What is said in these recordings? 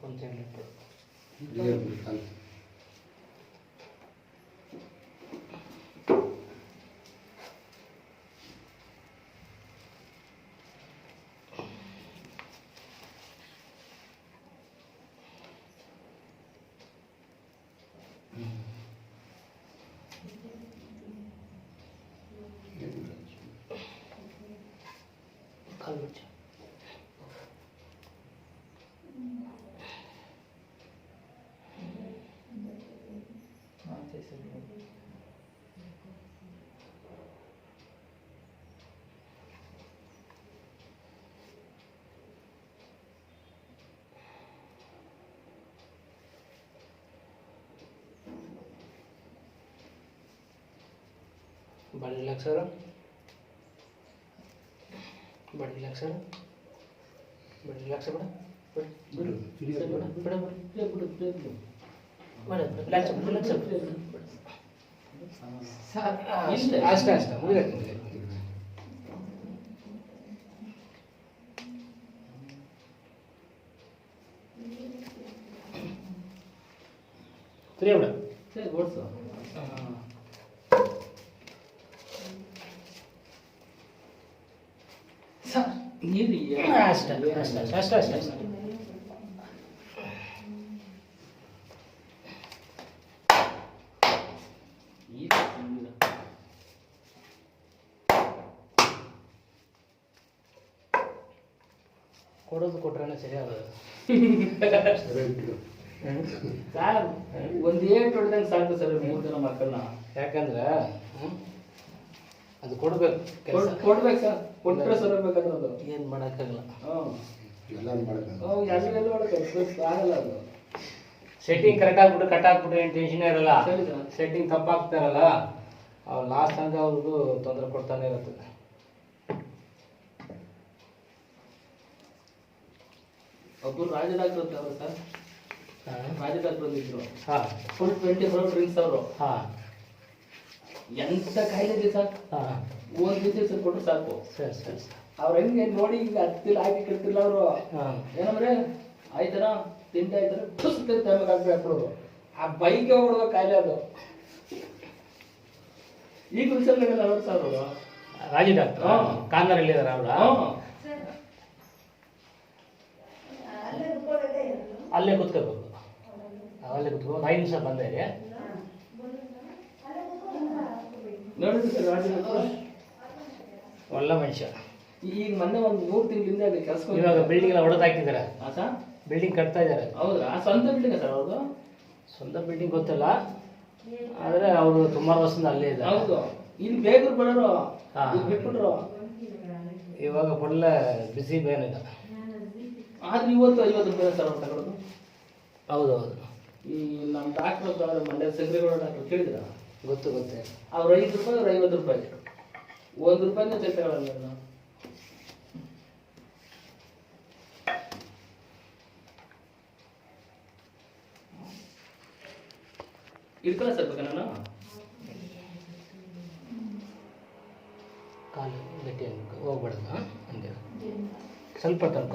కొంచెం बड़ी रिलैक्स करो, बड़ी रिलैक्स करो, बड़ी रिलैक्स करो, बड़ी रिलैक्स रिलैक्स आस्ते आस्ते मुझे तेरे बड़ा तेरे बहुत सा ಅಷ್ಟೇ ಕೊಡೋದು ಕೊಟ್ರೆ ಸರಿಯಾಗೋದು ಸರ್ ಒಂದು ಏಟ್ ಹೊಡೆದಂಗೆ ಸಾಕು ಸರ್ 3 ಜನ ಮಕ್ಕಳನ್ನ. ಯಾಕಂದ್ರೆ ಅದು ಕೊಡ್ಬೇಕು ಕೊಡ್ಬೇಕು ಸರ್, ಕೊಟ್ಟರೆ ಸರ್ ಬೇಕಾದ್ರೆ ಅದು ಏನು ಮಾಡೋಕ್ಕಾಗಲ್ಲ. ಆಗಲ್ಲ ಅದು ಸೆಟ್ಟಿಂಗ್ ಕರೆಕ್ಟ್ ಆಗ್ಬಿಟ್ಟು ಕಟ್ ಆಗ್ಬಿಟ್ರೆ ಏನು ಟೆನ್ಷನ್ ಇರಲ್ಲ. ಸೆಟ್ಟಿಂಗ್ ತಪ್ಪಾಗ್ತಾರಲ್ಲ ಅವ್ರು ಲಾಸ್ಟ್ ತನಕ ಅವ್ರಿಗೂ ತೊಂದರೆ ಕೊಡ್ತಾನೆ ಇರುತ್ತೆ. ಒಬ್ಬರು ರಾಜ ಡಾಕ್ಟರ್ ಅಂತ ಅವರು ಸರ್, ರಾಜ ಡಾಕ್ಟರ್ ಬಂದಿದ್ರು. ಹಾಂ, ಫುಲ್ 24 ಡ್ರಿಂಕ್ಸ್ ಅವರು. ಹಾಂ, ಎಂತ ಕಾಯಿಲೆ ಇದೆ ಸರ್. ಹಾಂ, ಒಂದು ದಿವಸ ಕೊಟ್ಟರು ಸಾಕು. ಸರಿ ಸರಿ ಸರ್. ಅವ್ರು ಹೆಂಗೆ ನೋಡಿ ಈಗ ಹತ್ತಿಲ್ಲ ಹಾಕಿ ಕಟ್ತಿಲ್ಲ ಅವರು. ಏನಂದ್ರೆ ಆಯ್ತಾರ ತಿಂಡಿ ಆಯ್ತಾರ ಟೈಮಿಗೆ ಹಾಕ್ಬಿಡೋದು. ಆ ಬೈಕ್ ಹೊಡುವ ಕಾಯಿಲೆ ಅದು. ಈಗ ಹುಷಾರಿಲ್ಲ ಅವರು ಸರ್ ಅವರು. ರಾಜಿ ಡಾಕ್ಟರ್ ಕಾರ್ನರಲ್ಲಿ ಇದಾರೆ ಅವರ. ಅಲ್ಲೇ ಕೂತ್ಕೋಬೇಕು, ಅಲ್ಲೇ ಕೂತ್ಕೋಬೇಕು. 5 ನಿಮಿಷ ಬಂದೆ ನೋಡಿದ್ರು ಸರ್ ರಾಜ ಒಳ್ಳೆ ಮನುಷ್ಯ. ಈಗ ಮೊನ್ನೆ ಒಂದು 3 ತಿಂಗಳಿಂದ ಅಲ್ಲಿ ಕೆಲಸ. ಇವಾಗ ಬಿಲ್ಡಿಂಗ್ ಎಲ್ಲ ಹೊಡೆದು ಹಾಕಿದ್ದಾರೆ. ಸರ್ ಬಿಲ್ಡಿಂಗ್ ಕಟ್ತಾ ಇದ್ದಾರೆ. ಹೌದಾ? ಸ್ವಂತ ಬಿಲ್ಡಿಂಗ್ ಸರ್ ಅವ್ರದ್ದು? ಸ್ವಂತ ಬಿಲ್ಡಿಂಗ್ ಗೊತ್ತಿಲ್ಲ, ಆದರೆ ಅವರು ಸುಮಾರು ವರ್ಷದಿಂದ ಅಲ್ಲೇ ಇದ್ದಾರೆ. ಹೌದು, ಇಲ್ಲಿ ಬೇಗರು ಬರೋರು ಬಿಟ್ಬಿಟ್ರು. ಇವಾಗ ಒಳ್ಳೆ ಬಿಸಿ ಬೇನಿದೆ. ಆದ್ರೆ ಇವತ್ತು 50 ರೂಪಾಯಿ ಸರ್ ಅವ್ರು ತಗೊಳ್ಳೋದು. ಹೌದು ಹೌದು. ಈ ನಮ್ಮ ಡಾಕ್ಟರ್ ಮಂಡ್ಯ ಸಂಗ್ರೇಗೌಡ ಡಾಕ್ಟರ್ ಕೇಳಿದ್ರ? ಗೊತ್ತು ಗೊತ್ತೇ. ಅವ್ರು 5 ರೂಪಾಯಿ, ಅವ್ರು 50 ರೂಪಾಯಿ. 1 ರೂಪಾಯಿನ ಚೆಕ್ ತಗೊಳ್ಳಲ್ಲ. ಇಟ್ಕೊಳ್ಳ ಸರ್ ಬೇಕಾ ನಾನು? ಕಾಲು ಗಟ್ಟಿ ಹೋಗ್ಬಾರ್ದು. ಹಂಗೆ ಸ್ವಲ್ಪ ತನಕ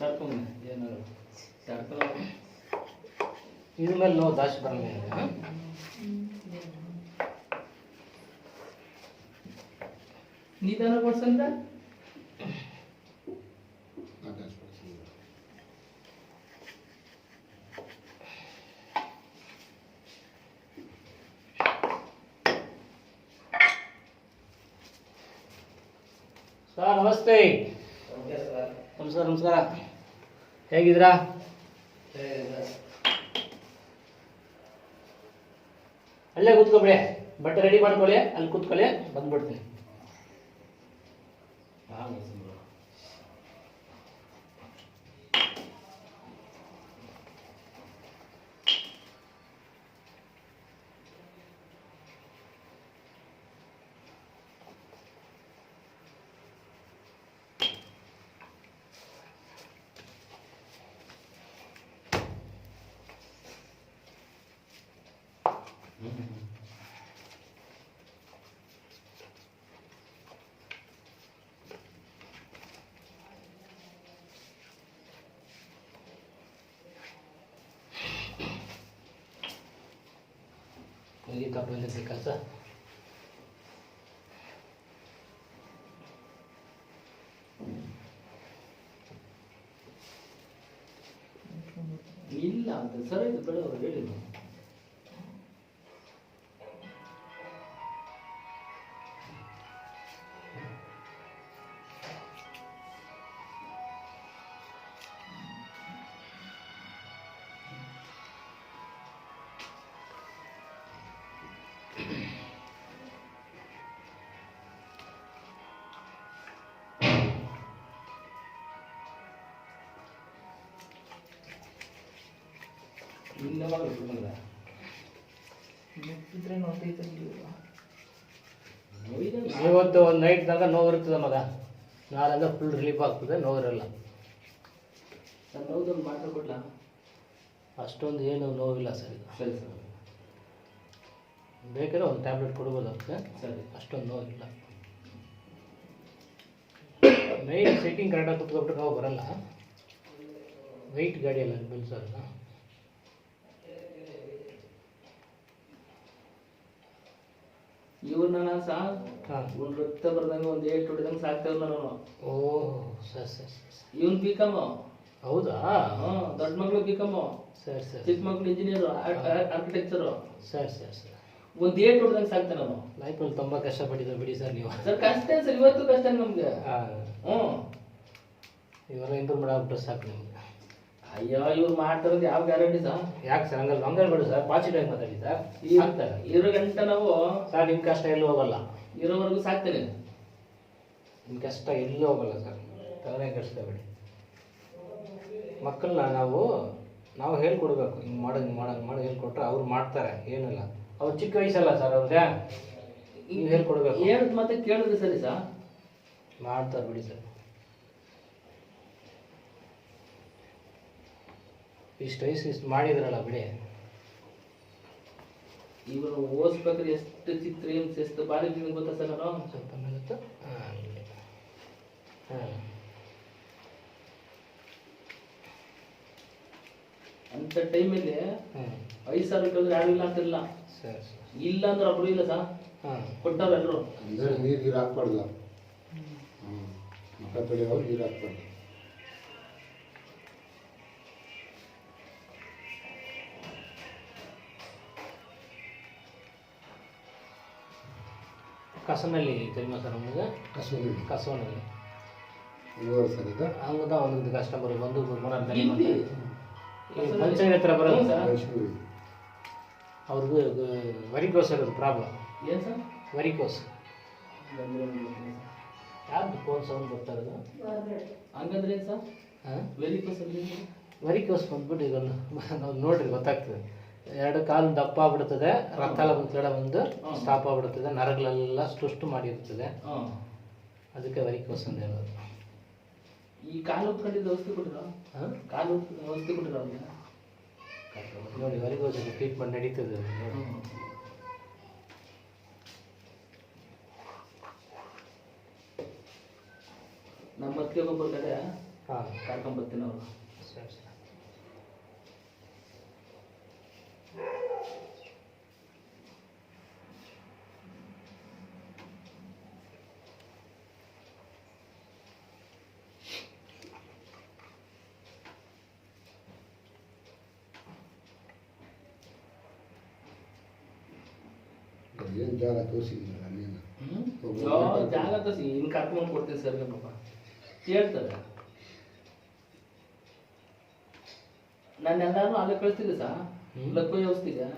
ತಡ್ಕೊಂಡು ಏನಾದ್ರು ತಡ್ಕೊಳ್ಳೋ. ಇದ್ರ ಮೇಲೆ ನೋವು ಜಾಸ್ತಿ ಬರಲ್ಲ. ನಿಧಾನ ಕೊಡ್ಸಂತ ಸರ್ ನಮಸ್ತೆ. ನಮಸ್ಕಾರ ನಮಸ್ಕಾರ. ಹೇಗಿದ್ದೀರಾ? ಅಲ್ಲೇ ಕೂತ್ಕೊಬಿಡಿ, ಬಟ್ಟೆ ರೆಡಿ ಮಾಡ್ಕೊಳ್ಳಿ, ಅಲ್ಲಿ ಕೂತ್ಕೊಳ್ಳಿ, ಬಂದ್ಬಿಡ್ತೀನಿ. ಮುಗೀತಪ್ಪ ಬಂದಿದ್ದೆ ಕೆಲಸ. ಇಲ್ಲ ಅಂತ ಸರಿ ಬೆಳವರು ಹೇಳಿ. ಇವತ್ತು ಒಂದು ನೈಟ್ ತನಕ ನೋವು ಇರ್ತದೆ ಮಗ, ನಾಳೆಂದ ಫುಲ್ ರಿಲೀಫ್ ಆಗ್ತದೆ, ನೋವು ಇರಲ್ಲ. ನೋವುದೊಂದು ಮಾತ್ರ ಕೊಡ್ಲಾ? ಅಷ್ಟೊಂದು ಏನು ನೋವಿಲ್ಲ ಸರ್ ಇದು. ಸರಿ ಸರ್, ಬೇಕಾದ್ರೆ ಒಂದು ಟ್ಯಾಬ್ಲೆಟ್ ಕೊಡ್ಬೋದು ಅದಕ್ಕೆ. ಸರಿ, ಅಷ್ಟೊಂದು ನೋವಿಲ್ಲ. ನೈಟ್ ಸೆಟ್ಟಿಂಗ್ ಕರೆಕ್ಟಾಗಿ ಕುತ್ಕೊಬಿಟ್ರೆ ನೋವು ಬರಲ್ಲ. ವೆಯ್ಟ್ ಗಾಡಿಯಲ್ಲ ಬೆಳೆಸೋಲ್ಲ. ಇವ್ರನ್ನ ಸಹ ಒಂದು ರಕ್ತ ಬರ್ದಂಗೆ ಒಂದು ಏಟ್ ಹೊಡೆದಂಗೆ ಸಾಕ್ತಾವಲ್ಲ ನಾನು. ಓ ಸರಿ ಸರಿ ಸರಿ. ಇವನ್ ಬಿಕಮ್. ಹೌದಾ? ದೊಡ್ಡ ಮಗಳು ಬಿಕಮ್, ಸರಿ ಸರಿ. ಚಿಕ್ಕ ಮಗಳು ಇಂಜಿನಿಯರ್, ಆರ್ಕಿಟೆಕ್ಚರ್. ಸರಿ ಸರಿ ಸರಿ. ಒಂದು ಏಟ್ ಹೊಡೆದಂಗೆ ಸಾಕ್ತಾನೆ ನಾನು. ಲೈಫಲ್ಲಿ ತುಂಬ ಕಷ್ಟಪಟ್ಟಿದ್ದಾರೆ ಬಿಡಿ ಸರ್ ನೀವು. ಸರ್ ಕಷ್ಟ ಸರ್, ಇವತ್ತು ಕಷ್ಟ ನಮ್ಗೆ. ಇವೆಲ್ಲ ಇಂಪ್ರೂವ್ ಮಾಡಾಕ್ಬಿಟ್ರೆ ಸಾಕು ನಿಮ್ಗೆ. ಅಯ್ಯೋ ಇವ್ರು ಮಾಡ್ತಾರದು ಯಾವ ಗ್ಯಾರಂಟಿ ಸರ್? ಯಾಕೆ ಸರ್ ಹಂಗಲ್ಲ ಹಂಗಲ್ ಬೇಡ ಸರ್, ಪಾಸಿಟಿವ್ ಆಗಿ ಮಾತಾಡಿ ಸರ್. ಸಾಕ್ತಾರೆ ಇರೋ ಗಂಟ ನಾವು ಸರ್, ನಿಮ್ಮ ಕಷ್ಟ ಎಲ್ಲೂ ಹೋಗಲ್ಲ. ಇರೋವರೆಗೂ ಸಾಕ್ತೇನೆ. ನಿಮ್ಮ ಕಷ್ಟ ಎಲ್ಲೂ ಹೋಗಲ್ಲ ಸರ್, ತಲೆನೇ ಕೆಡಿಸ್ಕೋಬೇಡಿ. ಮಕ್ಕಳನ್ನ ನಾವು ಹೇಳ್ಕೊಡ್ಬೇಕು, ಹಿಂಗೆ ಮಾಡೋದು ಹೇಳ್ಕೊಟ್ರೆ ಅವ್ರು ಮಾಡ್ತಾರೆ, ಏನಿಲ್ಲ. ಅವ್ರು ಚಿಕ್ಕ ವಯಸ್ಸಲ್ಲ ಸರ್ ಅವ್ರಿಗೆ, ನೀವು ಹೇಳ್ಕೊಡ್ಬೇಕು. ಹೇಳಿದ್ ಮತ್ತೆ ಕೇಳಿದ್ರೆ ಸರಿ ಸರ್, ಮಾಡ್ತಾರೆ ಬಿಡಿ ಸರ್. ಇಷ್ಟು ವಯಸ್ಸು ಇಷ್ಟು ಮಾಡಿದ್ರಲ್ಲ ಬಿಡಿ. ಇವರು ಓದಿಸ್ಬೇಕಾದ್ರೆ ಎಷ್ಟು ಚಿತ್ರ ಹಿಂಸೆ, ಎಷ್ಟು ಬಾರಿ ಗೊತ್ತಾ ಸರ್? ನಾನು ಸ್ವಲ್ಪ ಮೇಲತ್ತು. ಹಾಂ, ಅಂತ ಟೈಮಲ್ಲಿ 5,000 ಕಳೆದ್ರೆ ಯಾರು ಇಲ್ಲ ಅಂತಿರಲ್ಲ. ಸರಿ ಸರಿ. ಇಲ್ಲ ಅಂದ್ರೆ ಒಬ್ರು ಇಲ್ಲ ಸರ್, ಕೊಟ್ಟವ್ರು ಎಲ್ಲರೂ. ಅಂದರೆ ನೀರು ಹಾಕ್ಬಾರ್ದು, ಮಕ್ಕ ತೊಳೆಯವ್ರು ನೀರು ಹಾಕ್ಬಾರ್ದು. ಕಸನಲ್ಲಿ தெரியுமா சார் உங்களுக்கு? ಕಸವನಲ್ಲಿ அவங்க தான் வந்து கஸ்டமர் வந்து ஒரு மூணு நாள் தெரியுமா ಪಂಚಾಯತ್ ಹತ್ರ ಬರೋದು ಸರ್. ಅವ್ರಿಗೆ ವೆರಿಕೋಸ್ ಇರೋದು ಪ್ರಾಬ್ಲಮ್. ಏನು ಸರ್? ವೆರಿಕೋಸ್. ಯಾವ್ದು ಫೋನ್ ಸೌಂಡ್ ಬರ್ತಾ ಇರೋದು? ಹಂಗಂದ್ರೆ ಏನು ಸರ್? ವೆರಿಕೋಸ್ ಅಂದ್ರೆ ವೆರಿಕೋಸ್ ಬಂದ್ಬಿಟ್ಟು ಈಗ ನಾವು ನೋಡ್ರಿ ಗೊತ್ತಾಗ್ತದೆ. ಎರಡು ಕಾಲು ದಪ್ಪ ಆಗ್ಬಿಡ್ತದೆ, ರಕ್ತ ಎಲ್ಲ ಕೆಳ ಬಂದು ಸ್ಟಾಪ್ ಆಗ್ಬಿಡ್ತದೆ, ನರಗಳೆಲ್ಲ ಸುಷ್ಟು ಮಾಡಿರ್ತದೆ, ಅದಕ್ಕೆ ವೆರಿಕೋಸ್ ಅಂತ ಹೇಳೋದು. ಈ ಕಾಲು ಉತ್ಕೊಂಡಿದ್ದು ಔಷಧಿ ಕೊಟ್ಟಿರೋ? ಕಾಲು ಔಷಧಿ ಕೊಟ್ಟಿರೋ ನೋಡಿ, ವೆರಿಕೋಸ್ ಟ್ರೀಟ್ಮೆಂಟ್ ನಡೀತದೆ. ನಮ್ಮ ಮತ್ತಿಗೆ ಒಬ್ಬರ ಕಡೆ ಕರ್ಕೊಂಬರ್ತೀನಿ ಅವರು. ಸರಿ ಸರಿ. ಏನು ಜಾಗ ತೋರಿಸಿದ್ರಲ್ಲ ನೀನು? ಜಾಗ ತೋರಿಸಿ ಇನ್ನು ಕರ್ಕೊಂಡು ಕೊಡ್ತೀನಿ ಸರ್. ಪಾಪ ಕೇಳ್ತಾರೆ, ನಾನು ಎಲ್ಲಾರು ಅಲ್ಲೇ ಕಳಿಸ್ತಿದ್ದೆ ಸರ್. ಲಕ್ಕೋಯ್ ಔಷಧಿಗೆ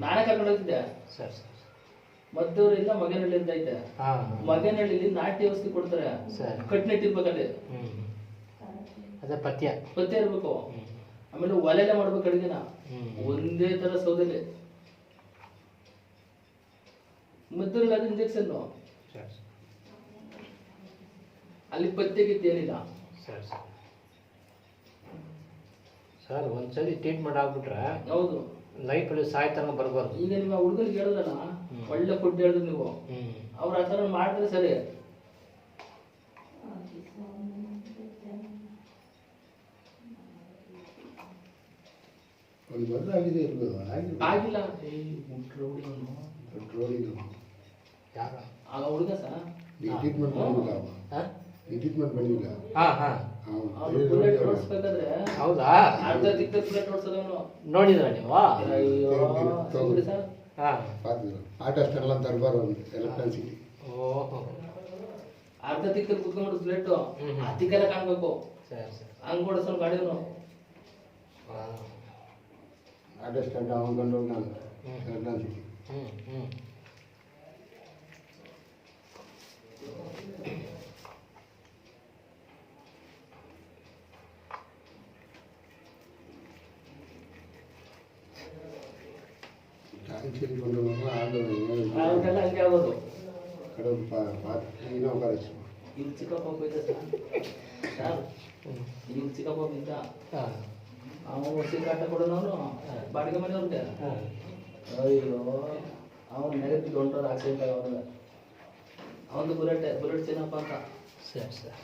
ನಾನೇ ಕರ್ಕೊಂಡು ಹೋಗ್ತಿದ್ದೆ. ಸರಿ ಸರಿ. ಮದ್ದೂರಿಂದ ಮಗನಹಳ್ಳಿಯಿಂದ ಐತೆ. ಮಗನಹಳ್ಳಿಲಿ ನಾಟಿ ಔಷಧಿ ಕೊಡ್ತಾರೆ, ಕಟ್ನೆಟ್ಟಿರ್ಬೇಕಲ್ಲಿ. ಅದೇ ಪಥ್ಯ ಇರ್ಬೇಕು. ಆಮೇಲೆ ಒಲೆಲೆ ಮಾಡ್ಬೇಕು ಅಡುಗೆನ, ಒಂದೇ ತರ ಸೌದೆಲೆ. ಮದ್ದೂರಲ್ಲಿ ಅದು ಇಂಜೆಕ್ಷನ್, ಅಲ್ಲಿ ಪಥ್ಯಗಿತ್ತೇನಿಲ್ಲ. ಸರಿ ಸರಿ ಸರ್. ಒಂದ್ಸರಿ ಟ್ರೀಟ್ಮೆಂಟ್ ಆಗ್ಬಿಟ್ರೆ ಹೌದು, ಲೈಫಲ್ಲಿ ಸಾಯ್ತನ ಬರ್ಬಾರ್ದು. ಈಗ ನೀವು ಆ ಹುಡುಗನಿಗೆ ಹೇಳಿದ್ರಲ್ಲ, ಒಳ್ಳೆ ಫುಡ್ ಹೇಳಿದ್ರು ನೀವು, ಅವ್ರು ಆ ಥರ ಮಾಡಿದ್ರೆ ಸರಿ. ಒಂದು ಬದಲಾಗಿದೆ ಇರ್ಬೋದು ಆಗಿಲ್ಲ ರೌಡಿ ಅವನು ದೊಡ್ಡ ರೋಡಿಗೆ ಯಾರು ಆಗ ಹುಡುಗ ಸಹ ಈ ಟ್ರೀಟ್ಮೆಂಟ್ ಬಂದಿಲ್ಲ ಅವ ಹಾಂ ಈ ಟ್ರೀಟ್ಮೆಂಟ್ ಬಂದಿಲ್ಲ ಹಾಂ ಹಾಂ ಅವ್ನು ಬುಲೆಟ್ ಓಡಿಸ್ಬೇಕಾದ್ರೆ ಹೌದಾ ಅರ್ಧ ದಿಕ್ಕ ಬುಲೆಟ್ ಓಡಿಸೋದವನು ನೋಡಿದ್ರ ನೀವು ಅಯ್ಯೋ ಸಿಗ್ರಿ ಸರ್ ಹಾಂ ಆಟೋ ಸ್ಟ್ಯಾಂಡ್ ಅಂತ ಬರೋ ಒಂದು ಎಲೆಕ್ಟ್ರಾನ್ ಸಿಟಿ ಓಹೋ ಅರ್ಧ ದಿಕ್ಕಲ್ಲಿ ಕುತ್ಕೊಂಡು ಬುಲೆಟ್ ಆ ದಿಕ್ಕೆಲ್ಲ ಕಾಣ್ಬೇಕು ಸರಿ ಸರಿ ಹಂಗ್ ಓಡಿಸೋನು ಗಾಡಿನು ಹಾಂ ಆಟೋ ಸ್ಟ್ಯಾಂಡ್ ಅವನು ಕಂಡು ನಾನು ಎಲೆಕ್ಟ್ರಾನ್ ಸಿಟಿ ಹ್ಞೂ ಹ್ಞೂ ಚಾನ್ಸಲ್ಲಿ ಕೊಂಡು ಆಡೋ ಅವ್ರಿಗೆಲ್ಲ ಹಂಗೆ ಆಗೋದು ಕಡೆ ಏನೋ ಕರೆಕ್ಟ್ ಇಲ್ಲಿ ಚಿಕ್ಕಪ್ಪ ಹೋಯ್ತ ಸರ್ ಇಲ್ಲಿ ಚಿಕ್ಕಪ್ಪ ಇದ್ದ ಹಾಂ ಅವನು ಸಿಕ್ಕಾಟ ಕೊಡೋನವನು ಬಾಡಿಗೆ ಮನೆಯವ್ರಿಗೆ ಹಾಂ ಅಯ್ಯೋ ಅವನು ನೆಗೆಟಿವ್ ಹೊಂಟೋದು ಆಕ್ಸಿಡೆಂಟ್ ಆಗ ಅವನು ಬುಲೆಟ್ ಚಿನ್ನಪ್ಪ ಅಂತ ಸರಿ ಸರಿ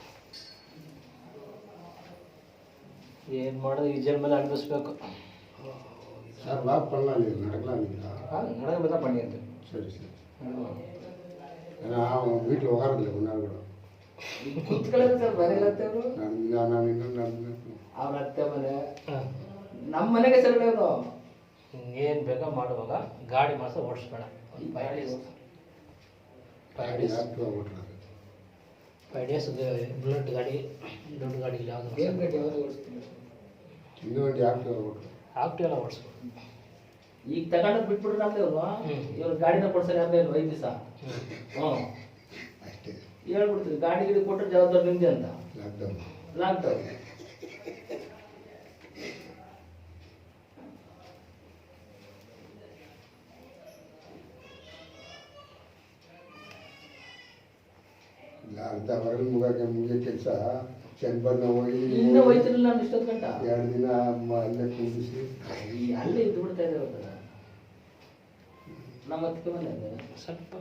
ಏನು ಮಾಡೋದು ಈ ಜನ್ಮಲ್ಲಿ ಅನುಭವಿಸ್ಬೇಕು சார் வாக் பண்ணலாம் இல்லையா நடக்கலாம் இல்லைங்களா நடக்க தான் பண்ணிடுது சரி சரி ஏன்னா அவன் வீட்டில் உட்காரதில்ல கொஞ்ச நாள் கூட ಕುತ್ಕೊಳ್ಳೋದು ಸರ್ ಬರೀಲತ್ತೆ ಅವರು ನಾನು ಇನ್ನೊಂದು நடந்து ಅವ್ರ ಅತ್ತೆ ಮನೆ ನಮ್ಮ ಮನೆಗೆ ಸರ್ ಅವರು ಏನು ಬೇಕೋ ಮಾಡುವಾಗ ಗಾಡಿ ಮಾತ್ರ ಓಡಿಸ್ಬೇಡ ಗಾಡಿ ಆಕ್ಟಿವ್ ಓಟ್ರಾಗ 5 ಡೇಸ್ ಬುಲೆಟ್ ಗಾಡಿ ದೊಡ್ಡ ಗಾಡಿ ಇಲ್ಲ ಯಾವುದು ಏನು ಗಟ್ಟಿ ಅವರು ಓಡಿಸ್ತೀನಿ ಇನ್ನೂ ಒಂದು ಆಕ್ಟಿವ್ ಓಟ್ರು ಆಕ್ಟಿವ್ ಎಲ್ಲ ಓಡಿಸ್ಬೇಕು ಈಗ ತಗೊಂಡು ಬಿಟ್ಬಿಟ್ರೆ ನಮ್ದು ಇವ್ರು ಗಾಡಿನ ಕೊಡ್ಸಲ್ಲ ಯಾರೇ 5 ದಿವಸ ಹ್ಞೂ ಅಷ್ಟೇ ಹೇಳ್ಬಿಡ್ತೀವಿ ಗಾಡಿ ಗಿಡಿ ಕೊಟ್ಟರೆ ಜವಾಬ್ದಾರಿ ನಿಮ್ದೆ ಅಂತ ಲಾಕ್ಡೌನ್ ಲಾಕ್ಡೌನ್ ಇಲ್ಲ ಅರ್ಧ ಹೊರಗೆ ಮುಗಿಯೋ ಕೆಲಸ ಚೆಂಬನ್ನ ಹೋಗಿ ಇನ್ನೂ ಹೋಯ್ತಿರಲಿಲ್ಲ ನಾನು ಇಷ್ಟೊತ್ತು ಗಂಟ 2 ದಿನ ಅಲ್ಲೇ ಕೂಡಿಸಿ ಅಲ್ಲೇ ಇದ್ದು ಬಿಡ್ತಾ ಇದೆ ಅವತ್ತು ನಮ್ಮ ಅತ್ತಿಗೆ ಮನೆ ಇದೆ ಸ್ವಲ್ಪ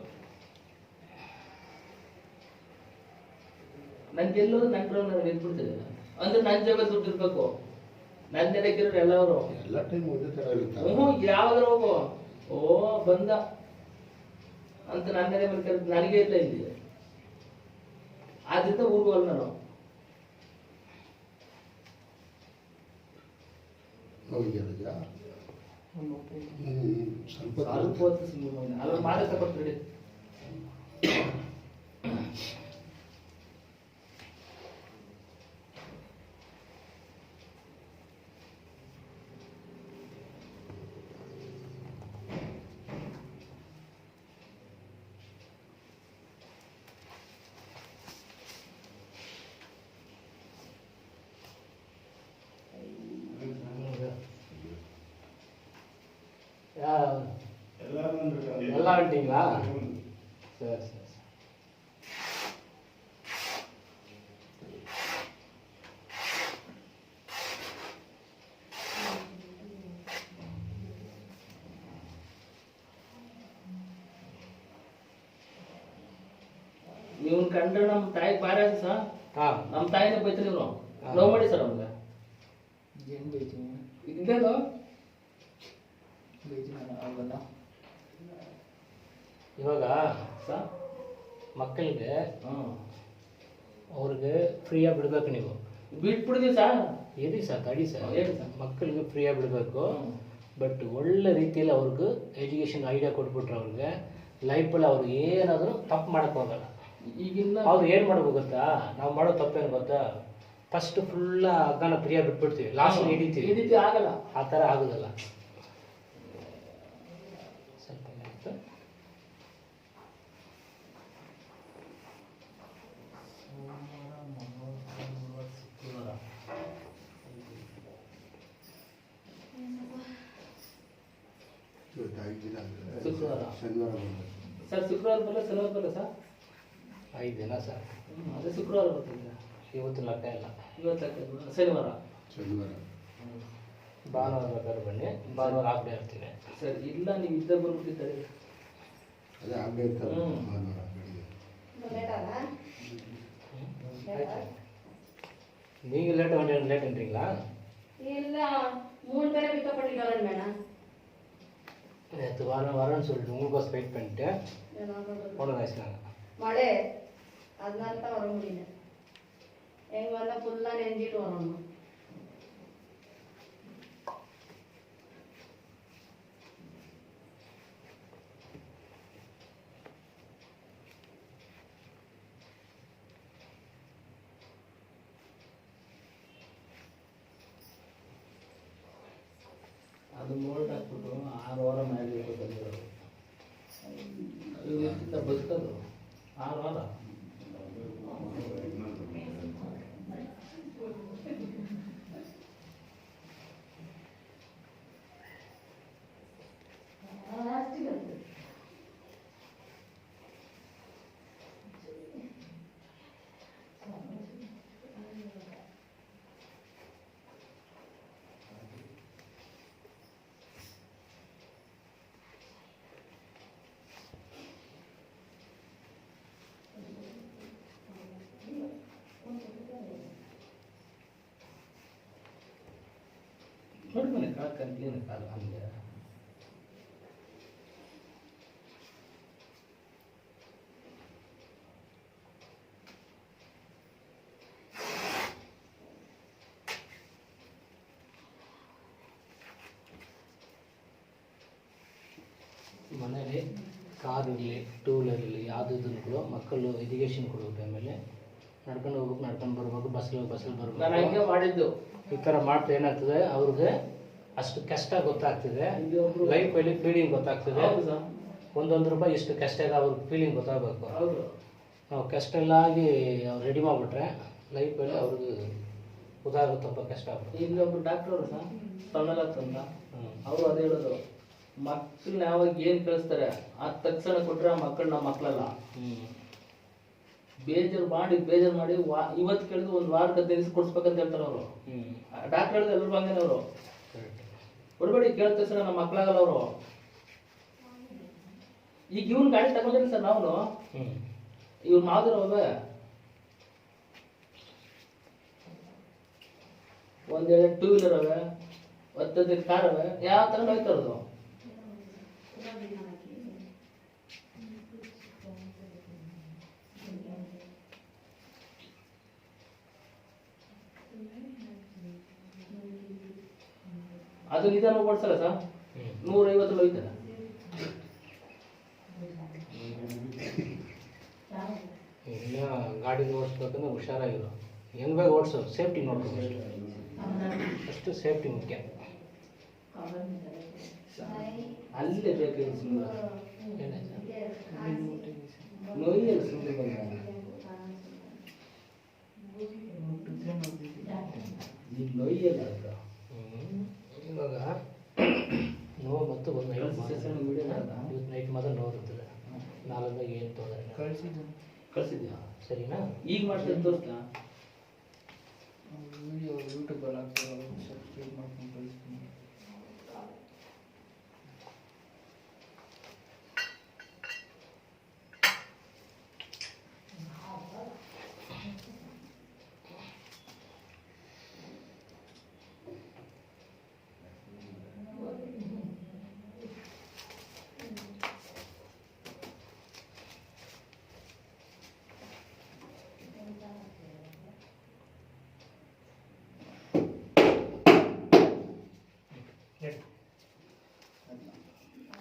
ನನ್ಗೆ ಎಲ್ಲರೂ ನಂಟರು ನನಗೆ ಇಟ್ಬಿಡ್ತಿದೆ ಅಂದ್ರೆ ನನ್ನ ಜಾಗ ದುಡ್ಡು ಇರ್ಬೇಕು ನನ್ನ ನೆರೆಕಿರೋರು ಎಲ್ಲವರು ಎಲ್ಲ ಟೈಮ್ ಒಂದೇ ಥರ ಇರುತ್ತೆ ಹ್ಞೂ ಯಾವ್ದಾರು ಹೋಗು ಓ ಬಂದ ಅಂತ ನನ್ನ ನೆರೆ ಮೇಲೆ ಕರೆದು ನನಗೆ ಇಲ್ಲ ಇಲ್ಲಿ ಆದ್ರಿಂದ ಊರಿಗೆ ಹೋಗಲ್ಲ ನಾನು ಹೋಗಿದ್ಯಾ ರಜಾ ಸ್ವಲ್ಪ ಸ್ವಲ್ಪ ಹೊತ್ತು ಸುಮ್ಮನೆ ಅಲ್ಲ ಮಾತ್ರ ತಗೊಳ್ತೀರಿ ಎಲ್ಲ ಹೊಂಟಿங்களா சரி சரி ಇವನ್ ಕಂಡ್ರೆ ನಮ್ಮ ತಾಯಿ ಬಾರಿ ಸರ್ ಹಾಂ ನಮ್ಮ ತಾಯಿನ ಬೈತಾರೆ ಇವ್ರು ಲವ್ ಮಾಡಿ ಸರ್ ಅವ್ನಿಗೆ ಏನು ಬೈತೀನಿ ಇದೇನು ಬೈತೀನಿ ಇವಾಗ ಸರ್ ಮಕ್ಕಳಿಗೆ ಹ್ಞೂ ಅವ್ರಿಗೆ ಫ್ರೀಯಾಗಿ ಬಿಡಬೇಕು ನೀವು ಬಿಟ್ಬಿಡ್ತೀವಿ ಸರ್ ಇರಿ ಸರ್ ತಡಿ ಸರ್ ಹೇಳಿ ಸರ್ ಮಕ್ಕಳಿಗೆ ಫ್ರೀಯಾಗಿ ಬಿಡಬೇಕು ಬಟ್ ಒಳ್ಳೆ ರೀತಿಯಲ್ಲಿ ಅವ್ರಿಗೆ ಎಜುಕೇಷನ್ ಐಡಿಯಾ ಕೊಟ್ಬಿಟ್ರೆ ಅವ್ರಿಗೆ ಲೈಫಲ್ಲಿ ಅವ್ರಿಗೆ ಏನಾದರೂ ತಪ್ಪು ಮಾಡಕ್ಕೆ ಹೋಗಲ್ಲ ಈಗಿನ್ನ ಅವ್ರು ಏನು ಮಾಡ್ಬೇಕು ಗೊತ್ತಾ ನಾವು ಮಾಡೋ ತಪ್ಪೇನು ಗೊತ್ತಾ ಫಸ್ಟ್ ಫುಲ್ಲ ಹಗ್ಗನ ಫ್ರೀಯಾಗಿ ಬಿಟ್ಬಿಡ್ತೀವಿ ಲಾಸ್ಟ್ ಈ ಹಿಡಿತೀವಿ ರೀತಿ ಆಗಲ್ಲ ಆ ಥರ ಆಗೋದಲ್ಲ ಸ್ವಲ್ಪ ಏನಾಯ್ತು? ಇವತ್ತು 5 ದಿನ ಶುಕ್ರವಾರ. ಶನಿವಾರ ಬಂದ ಸರ್ ಶುಕ್ರವಾರ ಬರಲ್ಲ ಶನಿವಾರ ಬರಲ್ಲ ಸರ್ 5 ದಿನ ಸರ್ ಅದೇ ಶುಕ್ರವಾರ ಬರ್ತಿದ್ದೆ ಇವತ್ತು ಲೆಕ್ಕ ಇಲ್ಲ ಇವತ್ತು ಶನಿವಾರ ಶನಿವಾರ ಭಾನುವಾರ ಬೇಕಾದ್ರೆ ಬನ್ನಿ ಭಾನುವಾರ ಹಾಫ್ ಡೇ ಇರ್ತೀನಿ ಸರ್ ಇಲ್ಲ ನೀವು ಇದ್ದ ಬರ್ಬಿಟ್ಟಿದ್ದಾರೆ ಅದೇ ಹಂಗೆ ಇರ್ತಾರೆ ಭಾನುವಾರ ಬೆಳಿಗ್ಗೆ நீங்கள் லேட்டாக லேட்டுன்றீங்களா இல்ல 3 பேரை பிக்கப் பண்ணிக்கலாம் மேடம். நேற்று வரேன்னு சொல்லிட்டு உங்களுக்கோசம் வெயிட் பண்ணிட்டு போன வயசுனாங்க மழை அதனால தான் வர முடியல. எங்க வந்தா ஃபுல்லா நெஞ்சிட்டு வரணும். ಅದು ಮೋಲ್ಡ್ ಹಾಕ್ಬಿಟ್ಟು 6 ವಾರ ಮೇಲೆ ಇರ್ಬೇಕು ಅದು ಎಷ್ಟಿಂದ ಬದುಕೋದು 6 ವಾರ. ನೋಡಿ ಮನೆ ಕಾಲು ಕಾಲು ಹಂಗೆ ಮನೇಲಿ ಕಾರ್ ಇರಲಿ ಟೂ ವೀಲರ್ ಇರಲಿ ಯಾವುದಿದ್ರು ಮಕ್ಕಳು ಎಜುಕೇಷನ್ ಕೊಡೋ ಟೈಮಲ್ಲಿ ನಡ್ಕೊಂಡು ಹೋಗ್ಬೇಕು, ನಡ್ಕೊಂಡು ಬರ್ಬೇಕು, ಬಸ್ಸಲ್ಲಿ ನಾನು ಹಂಗೆ ಬರ್ಬೇಕು. ಮಾಡಿದ್ದು. ಈ ಥರ ಮಾಡ್ತಾ ಏನಾಗ್ತದೆ ಅವ್ರಿಗೆ ಅಷ್ಟು ಕಷ್ಟ ಗೊತ್ತಾಗ್ತದೆ, ಲೈಫಲ್ಲಿ ಫೀಲಿಂಗ್ ಗೊತ್ತಾಗ್ತದೆ. ಹೌದು ಸರ್, ಒಂದೊಂದು ರೂಪಾಯಿ ಇಷ್ಟು ಕಷ್ಟ ಇದೆ ಅವ್ರಿಗೆ ಫೀಲಿಂಗ್ ಗೊತ್ತಾಗಬೇಕು. ಹೌದು. ನಾವು ಕಷ್ಟ ಎಲ್ಲ ಆಗಿ ಅವ್ರು ರೆಡಿ ಮಾಡಿಬಿಟ್ರೆ ಲೈಫಲ್ಲಿ ಅವ್ರಿಗೆ ಉದಾಹರಣೆ ತುಂಬ ಕಷ್ಟ ಆಗ್ತದೆ. ಇಲ್ಲೊಬ್ರು ಡಾಕ್ಟರ್ ಅವರು ಸರ್ ತಮಿಳತ್ ಅಂತ, ಅವರು ಅದೇ ಹೇಳೋದು, ಮಕ್ಕಳನ್ನ ಯಾವಾಗ ಏನು ಕಳಿಸ್ತಾರೆ ಆ ತಕ್ಷಣ ಕೊಟ್ಟರೆ ಆ ಮಕ್ಕಳು ನಮ್ಮ ಮಕ್ಕಳಲ್ಲ. ಬೇಜಾರು ಮಾಡಿ ಇವತ್ತು ಕೇಳಿದ್ರು ಒಂದು ವಾರಕ್ಕೆ 15 ದಿವಸ ಕೊಡ್ಸ್ಬೇಕಂತ ಹೇಳ್ತಾರೆ ಅವರು. ಡಾಕ್ಟರ್ ಹೇಳಿದ್ರು ಎಲ್ಲರೂ ಹಂಗೇನೆ ಅವರು. ಕೊಡ್ಬೇಡಿ ಕೇಳಿದ ತಕ್ಷಣ ನಮ್ಮ ಮಕ್ಕಳಾಗಲ್ಲ ಅವರು. ಈಗ ಇವ್ನ ಗಾಡಿ ತಗೊಂಡಿಲ್ಲ ಸರ್ ನಾವು, ಇವ್ರು ಮಾದ್ರು ಅವೇ ಒಂದೆರಡು 2 ವೀಲರ್ ಅವೆ, 10 ಕಾರ್ ಅವೆ, ಯಾವ ತಗೊಂಡು ಹೋಯ್ತಾ ಇರೋದು. ಅದು ನಿಧಾನ ಓಡಿಸಲ್ಲ ಸರ್, 150 ಹೋಯ್ತಾರೆ. ಇನ್ನು ಗಾಡಿ ಓಡಿಸ್ಬೇಕಂದ್ರೆ ಹುಷಾರಾಗಿರು, ಹೆಂಗ್ ಬೇಗ ಓಡಿಸೋ, ಸೇಫ್ಟಿ ನೋಡ್ಬೇಕು, ಅಷ್ಟು ಸೇಫ್ಟಿ ಮುಖ್ಯ. ಅಲ್ಲೇ ಬೇಕು ಸುಮ್ಮನೆ ನೋಯ್ಯಲ್ಲ ಸುಮ್ಮನೆ ನೀನು ನೋಯ್ಯಲ್ಲ ಅದು. ಇವಾಗ ನೋವು ಮತ್ತು ಒಂದು ಇವತ್ತು ನೈಟ್ ಮಾತ್ರ ನೋವು ಇರ್ತದೆ, ನಾಳೆದಾಗ ಏನು ತೊಂದರೆ ಕಳಿಸಿದ್ಯಾ ಸರಿನಾ? ಈಗ ಮಾಡ್ತಾರೆ ತೋರಿಸ್ಲಾ? ವಿಡಿಯೋ ಯೂಟ್ಯೂಬಲ್ಲಿ ಹಾಕ್ತಾರೆ, ಸಬ್ಸ್ಕ್ರೈಬ್ ಮಾಡ್ಕೊಂಡು ಕಳಿಸ್ತೀನಿ. Yes.